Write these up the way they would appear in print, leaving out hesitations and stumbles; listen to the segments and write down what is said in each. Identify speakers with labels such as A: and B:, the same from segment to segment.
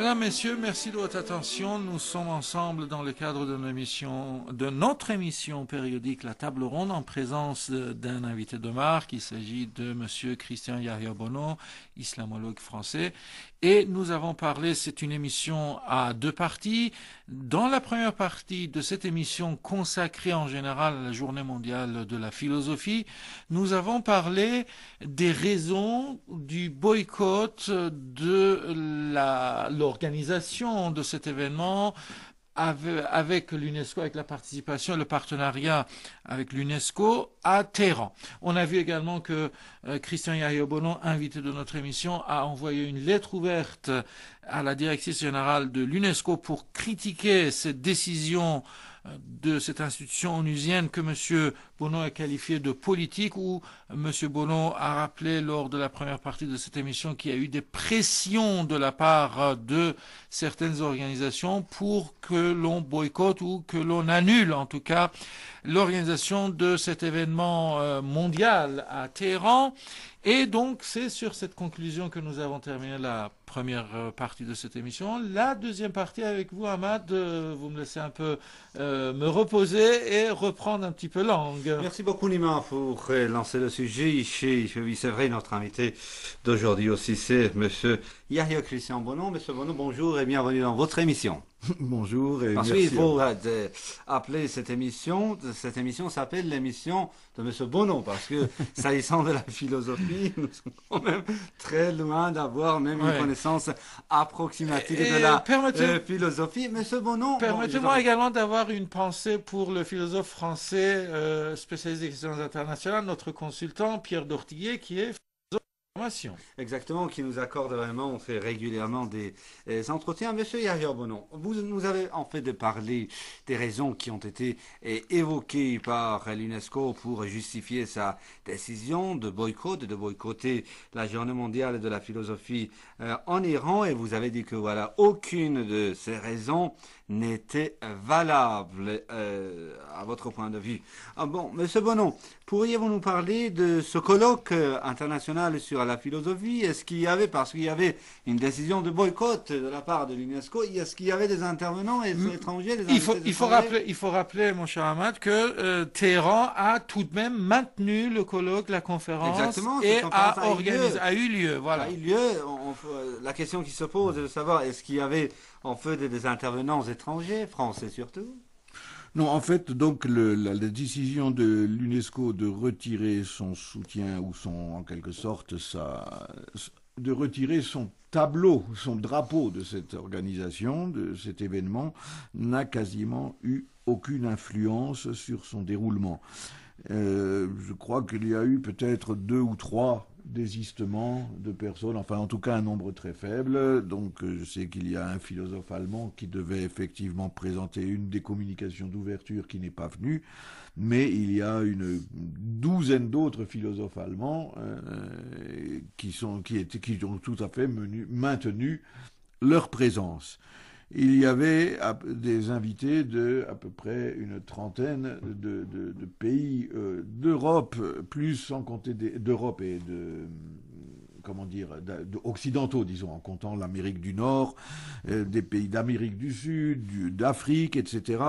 A: Mesdames, Messieurs, merci de votre attention. Nous sommes ensemble dans le cadre de notre émission périodique La Table Ronde en présence d'un invité de marque. Il s'agit de Monsieur Christian Yahya Bono, islamologue français. Et nous avons parlé, c'est une émission à deux parties. Dans la première partie de cette émission consacrée en général à la Journée mondiale de la philosophie, nous avons parlé des raisons du boycott de l'organisation de cet événement avec l'UNESCO, avec la participation et le partenariat avec l'UNESCO à Téhéran. On a vu également que Christian Yahya Bono, invité de notre émission, a envoyé une lettre ouverte à la directrice générale de l'UNESCO pour critiquer cette décision de cette institution onusienne que M. Bono a qualifiée de politique, où M. Bono a rappelé lors de la première partie de cette émission qu'il y a eu des pressions de la part de certaines organisations pour que l'on boycotte ou que l'on annule en tout cas l'organisation de cet événement mondial à Téhéran. Et donc, c'est sur cette conclusion que nous avons terminé la première partie de cette émission. La deuxième partie avec vous, Ahmad, vous me laissez un peu me reposer et reprendre un petit peu langue.
B: Merci beaucoup, Nima, pour lancer le sujet. Oui, c'est vrai, notre invité d'aujourd'hui aussi, c'est Monsieur Yahya Christian Bono. Monsieur Bono, bonjour et bienvenue dans votre émission.
C: Bonjour et
B: Parce
C: merci.
B: qu'il faut appeler cette émission s'appelle l'émission de Monsieur Bono, parce que, s'agissant de la philosophie, nous sommes quand même très loin d'avoir même une connaissance approximative de la philosophie. Monsieur Bono...
A: Permettez-moi également d'avoir une pensée pour le philosophe français spécialiste des questions internationales, notre consultant Pierre Dortiguier, qui est
B: exactement, qui nous accorde vraiment, on fait régulièrement des entretiens. Monsieur Yahya Bono, vous nous avez en fait de parler des raisons qui ont été évoquées par l'UNESCO pour justifier sa décision de boycotter la Journée mondiale de la philosophie en Iran, et vous avez dit que voilà, aucune de ces raisons n'était valable à votre point de vue. Ah bon, Monsieur Bono, pourriez-vous nous parler de ce colloque international sur la philosophie? Est-ce qu'il y avait, parce qu'il y avait une décision de boycott de la part de l'UNESCO, est-ce qu'il y avait des intervenants étrangers,
A: il faut rappeler, mon cher Ahmad, que Téhéran a tout de même maintenu le colloque, la conférence, et a eu lieu. Voilà.
B: A eu lieu. La question qui se pose est de savoir, est-ce qu'il y avait en fait des intervenants étrangers, français surtout?
C: Non, en fait, donc la décision de l'UNESCO de retirer son soutien ou en quelque sorte de retirer son tableau, son drapeau de cette organisation, de cet événement, n'a quasiment eu aucune influence sur son déroulement. Je crois qu'il y a eu peut-être 2 ou 3 désistements de personnes, enfin en tout cas un nombre très faible. Donc je sais qu'il y a un philosophe allemand qui devait effectivement présenter une des communications d'ouverture qui n'est pas venue, mais il y a une douzaine d'autres philosophes allemands qui ont tout à fait maintenu leur présence. Il y avait des invités de à peu près une trentaine de pays d'Europe, plus sans compter d'Europe et occidentaux, disons, en comptant l'Amérique du Nord, des pays d'Amérique du Sud, d'Afrique, etc.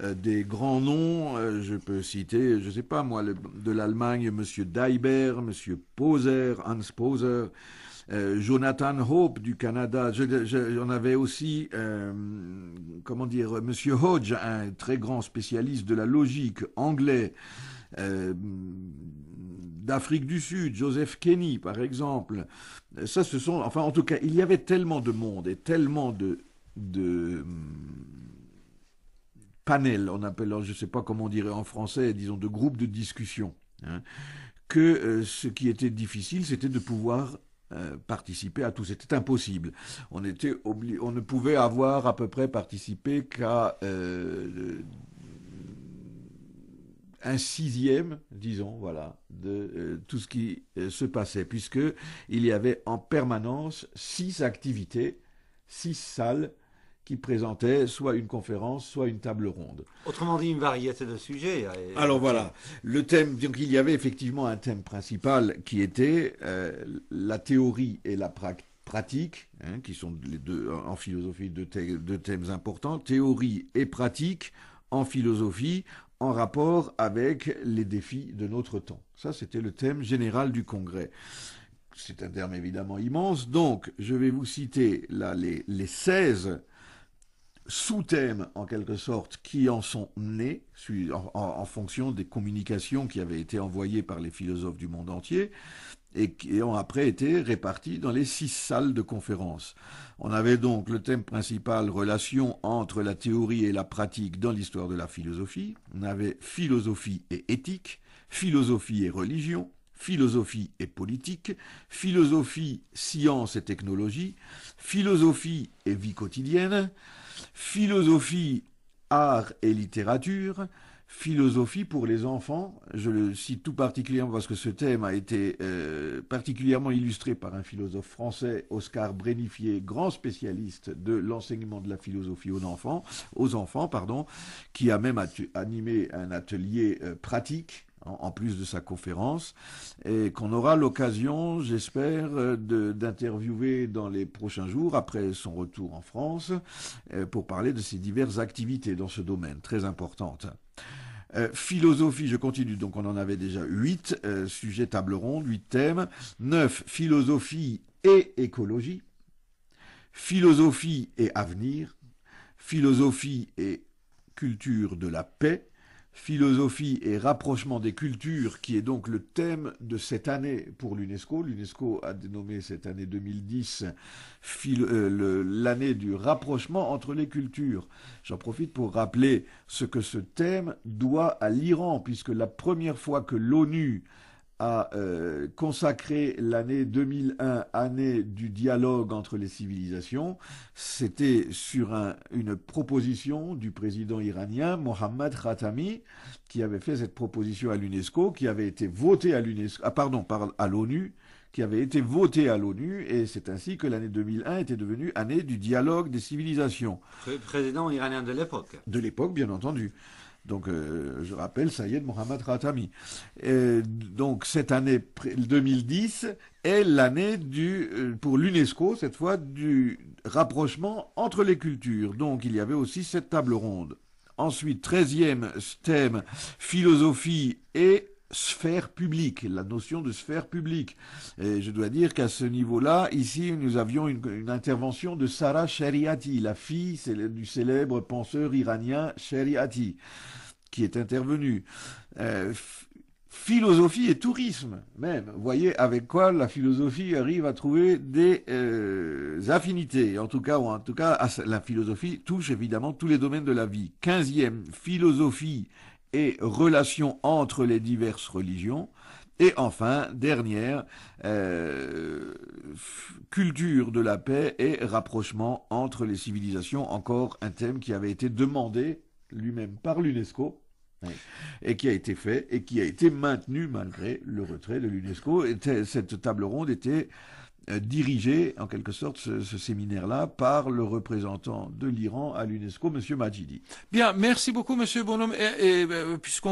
C: Des grands noms, je peux citer, je sais pas moi, de l'Allemagne, M. Daiber, M. Poser, Hans Poser, Jonathan Hope du Canada. J'en avais aussi, Monsieur Hodge, un très grand spécialiste de la logique anglais, d'Afrique du Sud, Joseph Kenny par exemple. Ça, en tout cas, il y avait tellement de monde et tellement de panels, on appelle, je ne sais pas comment on dirait en français, disons de groupes de discussion, hein, que ce qui était difficile, c'était de pouvoir participer à tout. C'était impossible. On ne pouvait avoir à peu près participé qu'à un 1/6, disons, voilà, de tout ce qui se passait, puisque il y avait en permanence 6 activités, 6 salles qui présentaient soit une conférence, soit une table ronde.
B: Autrement dit, une variété de sujets.
C: Alors voilà, le thème, donc il y avait effectivement un thème principal qui était la théorie et la pratique pratique, qui sont les deux, en philosophie deux thèmes importants, théorie et pratique en philosophie, en rapport avec les défis de notre temps. Ça, c'était le thème général du congrès. C'est un terme évidemment immense, donc je vais vous citer là les 16 sous-thèmes, en quelque sorte, qui en sont nés en fonction des communications qui avaient été envoyées par les philosophes du monde entier et qui ont après été répartis dans les 6 salles de conférence. On avait donc le thème principal, relation entre la théorie et la pratique dans l'histoire de la philosophie. On avait philosophie et éthique, philosophie et religion, philosophie et politique, philosophie, science et technologie, philosophie et vie quotidienne, philosophie, art et littérature, philosophie pour les enfants. Je le cite tout particulièrement parce que ce thème a été particulièrement illustré par un philosophe français, Oscar Brénifier, grand spécialiste de l'enseignement de la philosophie aux enfants, qui a même animé un atelier pratique en plus de sa conférence, et qu'on aura l'occasion, j'espère, d'interviewer dans les prochains jours, après son retour en France, pour parler de ses diverses activités dans ce domaine, très importante. Philosophie, je continue, donc on en avait déjà 8 sujets table ronde, 8 thèmes, 9, philosophie et écologie, philosophie et avenir, philosophie et culture de la paix, philosophie et rapprochement des cultures, qui est donc le thème de cette année pour l'UNESCO. L'UNESCO a dénommé cette année 2010 l'année du rapprochement entre les cultures. J'en profite pour rappeler ce que ce thème doit à l'Iran, puisque la première fois que l'ONU a consacré l'année 2001, année du dialogue entre les civilisations, c'était sur une proposition du président iranien Mohammad Khatami, qui avait fait cette proposition à l'UNESCO, qui avait été votée à l'UNESCO, à l'ONU, qui avait été votée à l'ONU, et c'est ainsi que l'année 2001 était devenue année du dialogue des civilisations.
B: Président iranien de l'époque.
C: De l'époque, bien entendu. Donc, je rappelle, Sayed Mohammad Khatami. Donc, cette année 2010 est l'année pour l'UNESCO, cette fois, du rapprochement entre les cultures. Donc, il y avait aussi cette table ronde. Ensuite, 13e thème, philosophie et sphère publique, la notion de sphère publique. Et je dois dire qu'à ce niveau-là, ici, nous avions une intervention de Sarah Shariati, la fille du célèbre penseur iranien Shariati, qui est intervenue. Philosophie et tourisme, même. Vous voyez avec quoi la philosophie arrive à trouver des affinités. En tout cas, la philosophie touche évidemment tous les domaines de la vie. 15e, philosophie et relations entre les diverses religions. Et enfin, dernière, culture de la paix et rapprochement entre les civilisations, encore un thème qui avait été demandé lui-même par l'UNESCO, et qui a été fait, et qui a été maintenu malgré le retrait de l'UNESCO. Cette table ronde était dirigé, en quelque sorte, ce séminaire-là, par le représentant de l'Iran à l'UNESCO, M. Majidi.
A: Bien, merci beaucoup, M. Bonhomme. Et puisque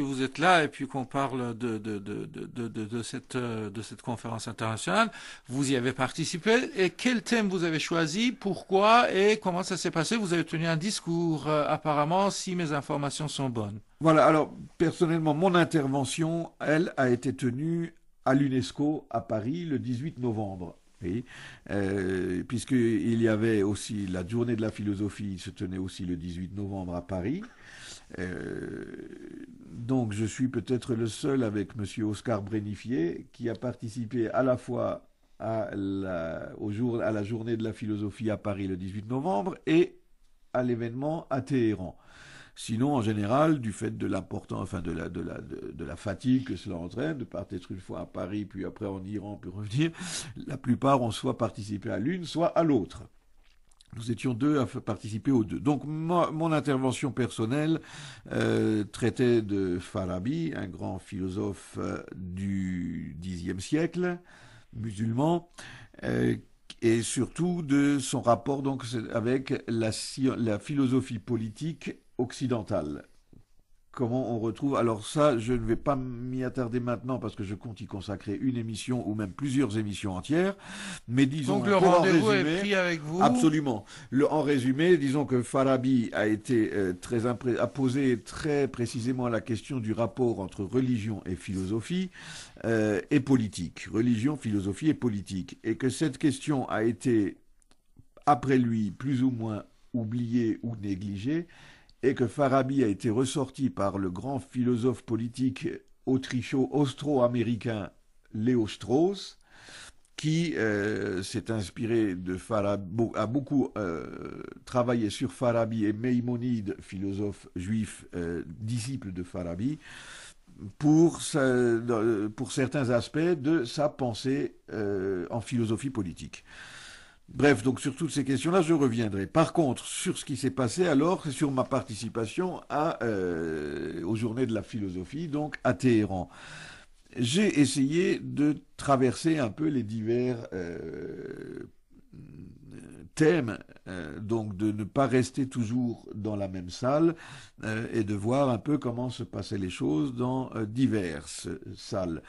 A: vous êtes là, et puis qu'on parle de cette conférence internationale, vous y avez participé. Et quel thème vous avez choisi, pourquoi et comment ça s'est passé? Vous avez tenu un discours, apparemment, si mes informations sont bonnes.
C: Voilà, alors, personnellement, mon intervention, elle, a été tenue à l'UNESCO à Paris le 18 novembre. Oui, puisqu'il y avait aussi la journée de la philosophie, se tenait aussi le 18 novembre à Paris. Donc je suis peut-être le seul avec M. Oscar Brénifier qui a participé à la fois à la journée de la philosophie à Paris le 18 novembre et à l'événement à Téhéran. Sinon, en général, du fait de l'importance, de la fatigue que cela entraîne, de partir une fois à Paris, puis après en Iran, puis revenir, la plupart ont soit participé à l'une, soit à l'autre. Nous étions deux à participer aux deux. Donc, mon intervention personnelle traitait de Farabi, un grand philosophe du Xe siècle, musulman, et surtout de son rapport donc avec la philosophie politique occidentale, comment on retrouve. Alors ça, je ne vais pas m'y attarder maintenant parce que je compte y consacrer une émission ou même plusieurs émissions entières. Mais disons,
A: donc le rendez-vous est pris avec vous.
C: Absolument. En résumé, disons que Farabi a été a posé très précisément la question du rapport entre religion et philosophie et politique. Religion, philosophie et politique. Et que cette question a été, après lui, plus ou moins oubliée ou négligée, et que Farabi a été ressorti par le grand philosophe politique austro-américain Léo Strauss, qui s'est inspiré de Farabi, a beaucoup travaillé sur Farabi et Maïmonide, philosophe juif, disciple de Farabi, pour certains aspects de sa pensée en philosophie politique. Bref, donc sur toutes ces questions-là, je reviendrai. Par contre, sur ce qui s'est passé alors, c'est sur ma participation aux Journées de la philosophie, donc à Téhéran. J'ai essayé de traverser un peu les divers thème, donc de ne pas rester toujours dans la même salle et de voir un peu comment se passaient les choses dans diverses salles.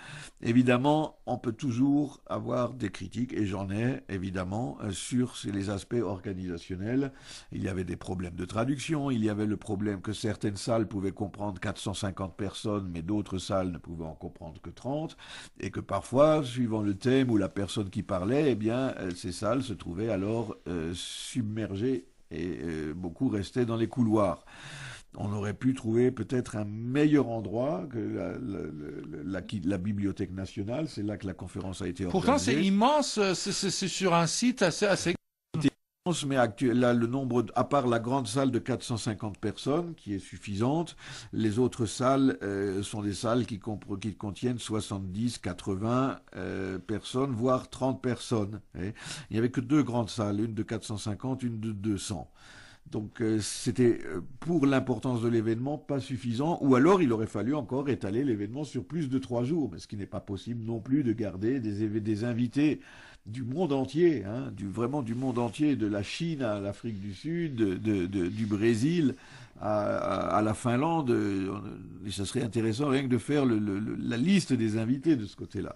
C: Évidemment, on peut toujours avoir des critiques, et j'en ai évidemment, sur les aspects organisationnels. Il y avait des problèmes de traduction, il y avait le problème que certaines salles pouvaient comprendre 450 personnes, mais d'autres salles ne pouvaient en comprendre que 30, et que parfois, suivant le thème ou la personne qui parlait, eh bien, ces salles se trouvaient alors submergés et beaucoup restaient dans les couloirs. On aurait pu trouver peut-être un meilleur endroit que la Bibliothèque nationale. C'est là que la conférence a été organisée.
A: Pourtant, c'est immense. C'est sur un site assez...
C: Mais là, le nombre, à part la grande salle de 450 personnes, qui est suffisante, les autres salles sont des salles qui contiennent 70, 80 personnes, voire 30 personnes. Il n'y avait que deux grandes salles, une de 450, une de 200. Donc c'était, pour l'importance de l'événement, pas suffisant, ou alors il aurait fallu encore étaler l'événement sur plus de 3 jours, mais ce qui n'est pas possible non plus de garder des invités du monde entier, vraiment du monde entier, de la Chine à l'Afrique du Sud, du Brésil à la Finlande. Et ça serait intéressant rien que de faire la liste des invités de ce côté-là.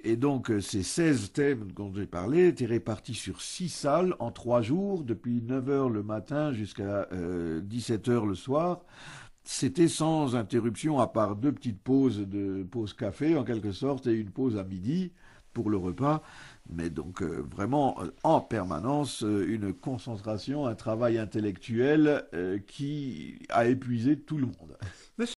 C: Et donc, ces 16 thèmes dont j'ai parlé étaient répartis sur 6 salles en 3 jours, depuis 9h le matin jusqu'à 17h le soir. C'était sans interruption, à part 2 petites pauses café, en quelque sorte, et une pause à midi pour le repas. Mais donc, vraiment, en permanence, une concentration, un travail intellectuel qui a épuisé tout le monde.